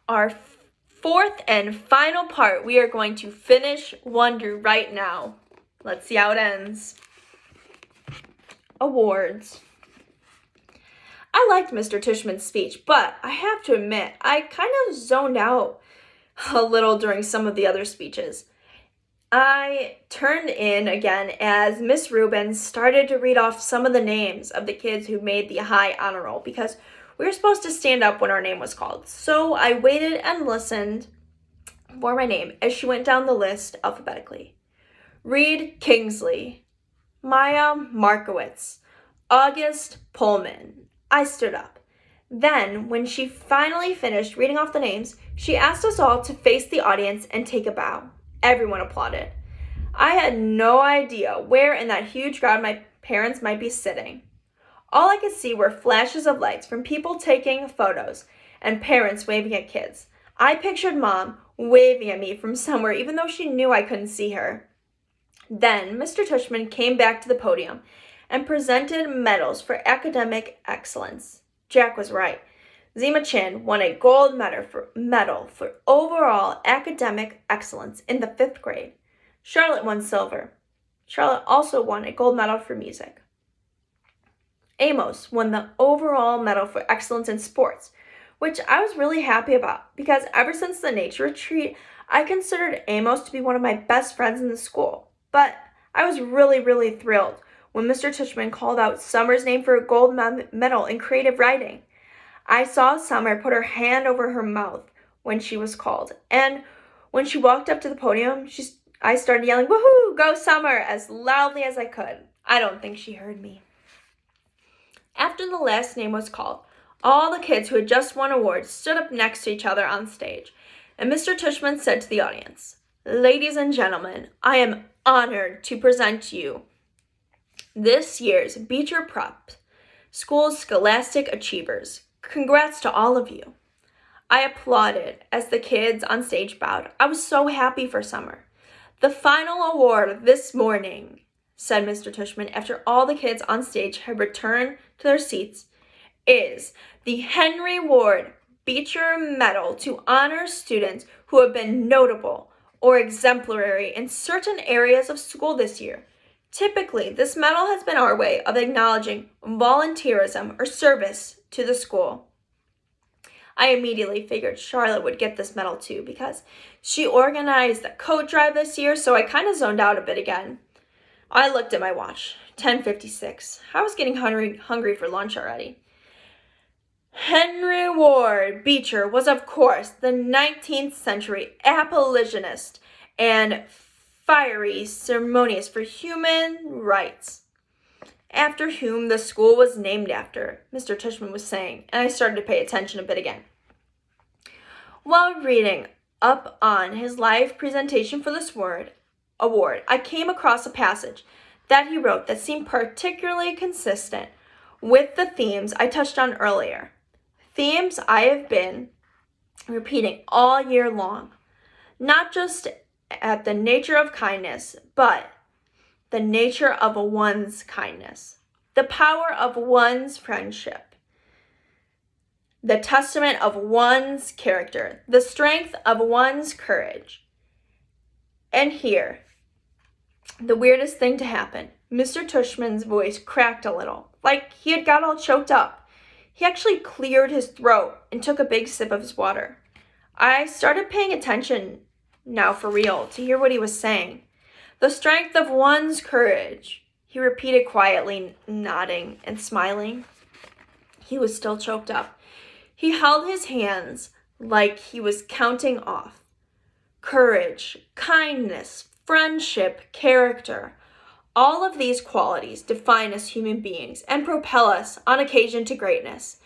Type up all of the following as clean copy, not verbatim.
our fourth and final part. We are going to finish Wonder right now. Let's see how it ends. Awards. I liked Mr. Tushman's speech, but I have to admit, I kind of zoned out a little during some of the other speeches. I turned in again as Miss Rubin started to read off some of the names of the kids who made the high honor roll because we were supposed to stand up when our name was called. So I waited and listened for my name as she went down the list alphabetically. Reed Kingsley, Maya Markowitz, August Pullman. I stood up. Then, when she finally finished reading off the names, she asked us all to face the audience and take a bow. Everyone applauded. I had no idea where in that huge crowd my parents might be sitting. All I could see were flashes of lights from people taking photos and parents waving at kids. I pictured Mom waving at me from somewhere even though she knew I couldn't see her. Then Mr. Tushman came back to the podium and presented medals for academic excellence. Jack was right. Zima Chin won a gold medal for overall academic excellence in the 5th grade. Charlotte won silver. Charlotte also won a gold medal for music. Amos won the overall medal for excellence in sports, which I was really happy about because ever since the nature retreat, I considered Amos to be one of my best friends in the school. But I was really thrilled when Mr. Tushman called out Summer's name for a gold medal in creative writing. I saw Summer put her hand over her mouth when she was called, and when she walked up to the podium, I started yelling, "Woohoo! Go Summer!" as loudly as I could. I don't think she heard me. After the last name was called, all the kids who had just won awards stood up next to each other on stage, and Mr. Tushman said to the audience, "Ladies and gentlemen, I am honored to present to you this year's Beecher Prep School's Scholastic Achievers. Congrats to all of you." I applauded as the kids on stage bowed. I was so happy for Summer. "The final award this morning," said Mr. Tushman after all the kids on stage had returned to their seats, "is the Henry Ward Beecher Medal to honor students who have been notable or exemplary in certain areas of school this year. Typically, this medal has been our way of acknowledging volunteerism or service to the school." I immediately figured Charlotte would get this medal too because she organized the coat drive this year, so I kind of zoned out a bit again. I looked at my watch, 10:56. I was getting hungry for lunch already. Henry Ward Beecher was, of course, the 19th century abolitionist and fiery ceremonist for human rights, after whom the school was named after, Mr. Tushman was saying, and I started to pay attention a bit again. While reading up on his live presentation for this award, I came across a passage that he wrote that seemed particularly consistent with the themes I touched on earlier. Themes I have been repeating all year long, not just at the nature of kindness, but the nature of one's kindness, the power of one's friendship, the testament of one's character, the strength of one's courage. And here, the weirdest thing to happen, Mr. Tushman's voice cracked a little, like he had got all choked up. He actually cleared his throat and took a big sip of his water. I started paying attention now for real to hear what he was saying. The strength of one's courage, he repeated quietly, nodding and smiling. He was still choked up. He held his hands like he was counting off. Courage, kindness, friendship, character. All of these qualities define us human beings and propel us on occasion to greatness.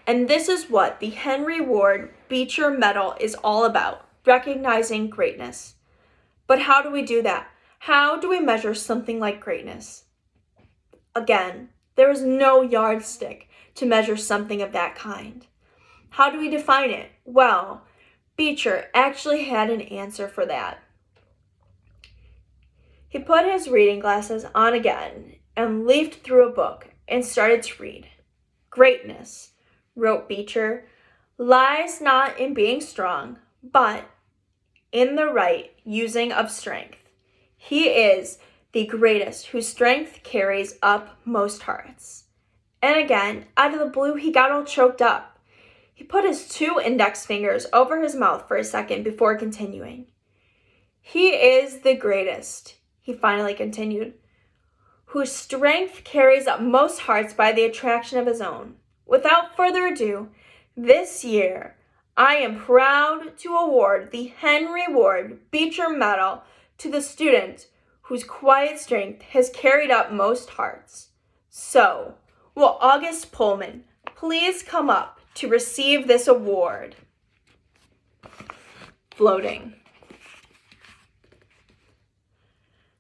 And this is what the Henry Ward Beecher Medal is all about, recognizing greatness. But how do we do that? How do we measure something like greatness? Again, there is no yardstick to measure something of that kind. How do we define it? Well, Beecher actually had an answer for that. He put his reading glasses on again and leafed through a book and started to read. "Greatness," wrote Beecher, lies not in being strong, but in the right using of strength. He is the greatest whose strength carries up most hearts. And again, out of the blue, he got all choked up. He put his 2 index fingers over his mouth for a second before continuing. He is the greatest, he finally continued, whose strength carries up most hearts by the attraction of his own. Without further ado, this year, I am proud to award the Henry Ward Beecher Medal to the student whose quiet strength has carried up most hearts. So, will August Pullman please come up to receive this award? Floating.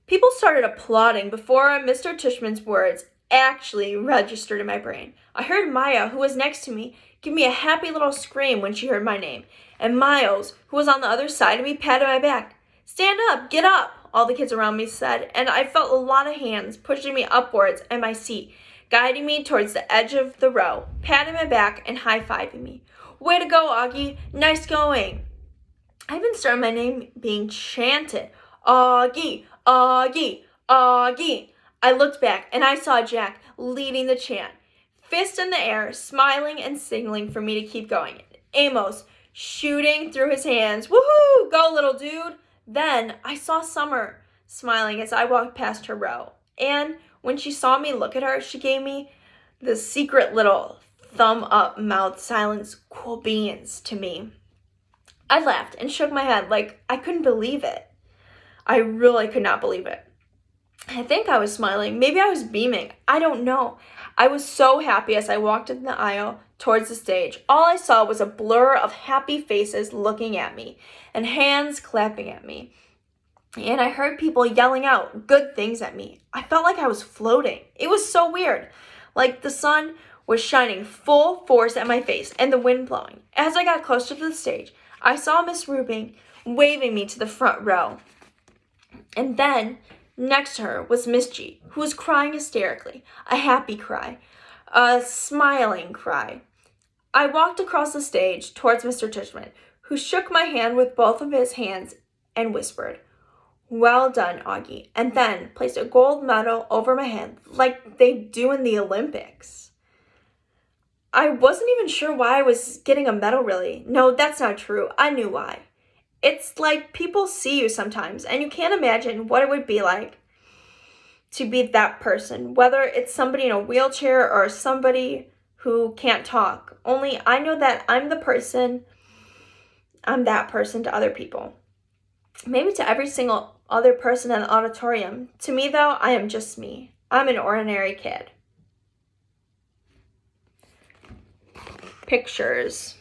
People started applauding before Mr. Tishman's words actually registered in my brain. I heard Maya, who was next to me, give me a happy little scream when she heard my name, and Miles, who was on the other side of me, patted my back. "Stand up, get up," all the kids around me said, and I felt a lot of hands pushing me upwards in my seat, guiding me towards the edge of the row, patting my back and high-fiving me. "Way to go, Augie. Nice going." I even started my name being chanted. "Augie, Augie, Augie." I looked back and I saw Jack leading the chant, fist in the air, smiling and signaling for me to keep going. Amos shooting through his hands. "Woohoo! Go, little dude." Then I saw Summer smiling as I walked past her row. And when she saw me look at her, she gave me the secret little thumb up mouth silence cool beans to me. I laughed and shook my head like I couldn't believe it. I really could not believe it. I think I was smiling. Maybe I was beaming. I don't know. I was so happy as I walked in the aisle towards the stage. All I saw was a blur of happy faces looking at me and hands clapping at me. And I heard people yelling out good things at me. I felt like I was floating. It was so weird. Like the sun was shining full force at my face and the wind blowing. As I got closer to the stage, I saw Miss Rubin waving me to the front row. And then next to her was Miss G, who was crying hysterically, a happy cry, a smiling cry. I walked across the stage towards Mr. Tishman, who shook my hand with both of his hands and whispered, "Well done, Augie," and then placed a gold medal over my head like they do in the Olympics. I wasn't even sure why I was getting a medal, really. No, that's not true. I knew why. It's like people see you sometimes, and you can't imagine what it would be like to be that person, whether it's somebody in a wheelchair or somebody who can't talk. Only I know that I'm that person to other people. Maybe to every single other person in the auditorium. To me, though, I am just me. I'm an ordinary kid. Pictures.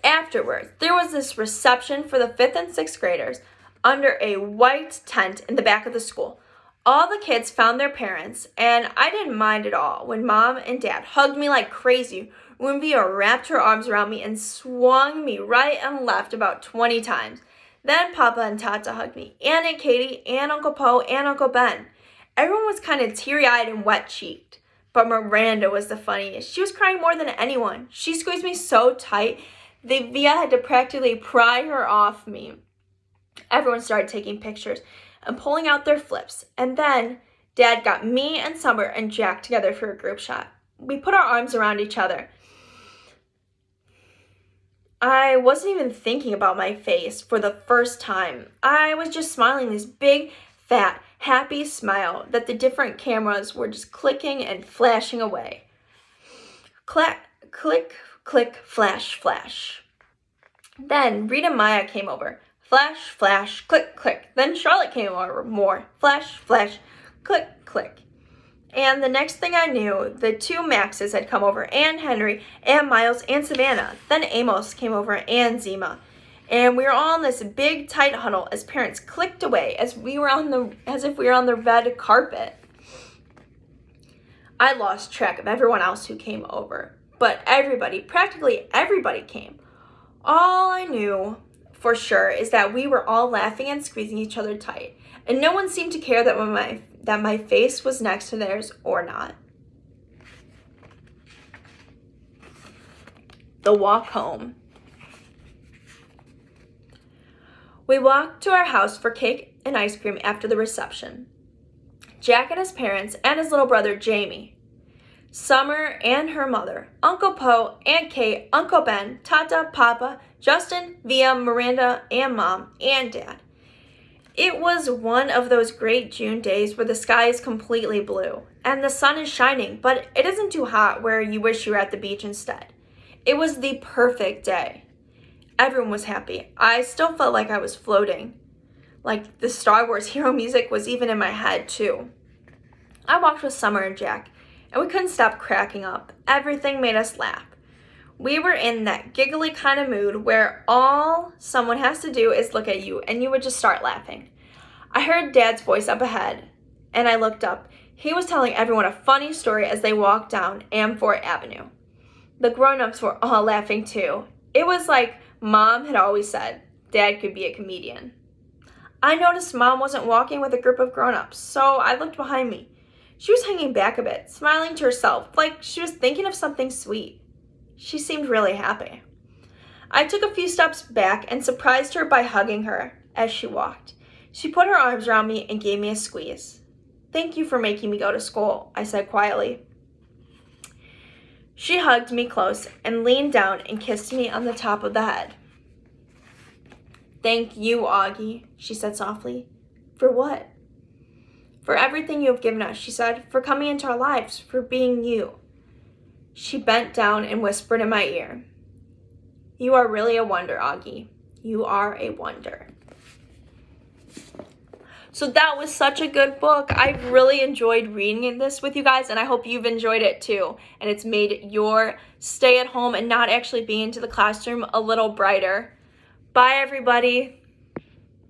Afterwards, there was this reception for the 5th and 6th graders under a white tent in the back of the school. All the kids found their parents, and I didn't mind at all when Mom and Dad hugged me like crazy when Via wrapped her arms around me and swung me right and left about 20 times. Then Papa and Tata hugged me, and Aunt Katie, and Uncle Po, and Uncle Ben. Everyone was kind of teary-eyed and wet-cheeked, but Miranda was the funniest. She was crying more than anyone. She squeezed me so tight that Via had to practically pry her off me. Everyone started taking pictures and pulling out their flips, and then Dad got me and Summer and Jack together for a group shot. We put our arms around each other. I wasn't even thinking about my face for the first time. I was just smiling this big, fat, happy smile that the different cameras were just clicking and flashing away. Clack, click, click, flash, flash. Then Rita and Maya came over. Flash, flash, click, click. Then Charlotte came over. More. Flash, flash, click, click. And the next thing I knew, the 2 Maxes had come over, and Henry, and Miles, and Savannah. Then Amos came over, and Zima. And we were all in this big, tight huddle as parents clicked away as if we were on the red carpet. I lost track of everyone else who came over, but practically everybody came. All I knew for sure is that we were all laughing and squeezing each other tight, and no one seemed to care that my face was next to theirs or not. The Walk Home. We walked to our house for cake and ice cream after the reception. Jack and his parents and his little brother Jamie, Summer and her mother, Uncle Poe, Aunt Kate, Uncle Ben, Tata, Papa, Justin, Via, Miranda, and Mom, and Dad. It was one of those great June days where the sky is completely blue and the sun is shining, but it isn't too hot where you wish you were at the beach instead. It was the perfect day. Everyone was happy. I still felt like I was floating. Like the Star Wars hero music was even in my head too. I walked with Summer and Jack, and we couldn't stop cracking up. Everything made us laugh. We were in that giggly kind of mood where all someone has to do is look at you and you would just start laughing. I heard Dad's voice up ahead, and I looked up. He was telling everyone a funny story as they walked down Amfort Avenue. The grown-ups were all laughing too. It was like Mom had always said, Dad could be a comedian. I noticed Mom wasn't walking with a group of grown-ups, so I looked behind me. She was hanging back a bit, smiling to herself, like she was thinking of something sweet. She seemed really happy. I took a few steps back and surprised her by hugging her as she walked. She put her arms around me and gave me a squeeze. Thank you for making me go to school, I said quietly. She hugged me close and leaned down and kissed me on the top of the head. Thank you, Augie, she said softly. For what? For everything you have given us, she said, for coming into our lives, for being you. She bent down and whispered in my ear, You are really a wonder, Augie. You are a wonder. So that was such a good book. I really enjoyed reading this with you guys, and I hope you've enjoyed it too. And it's made your stay at home and not actually being into the classroom a little brighter. Bye, everybody.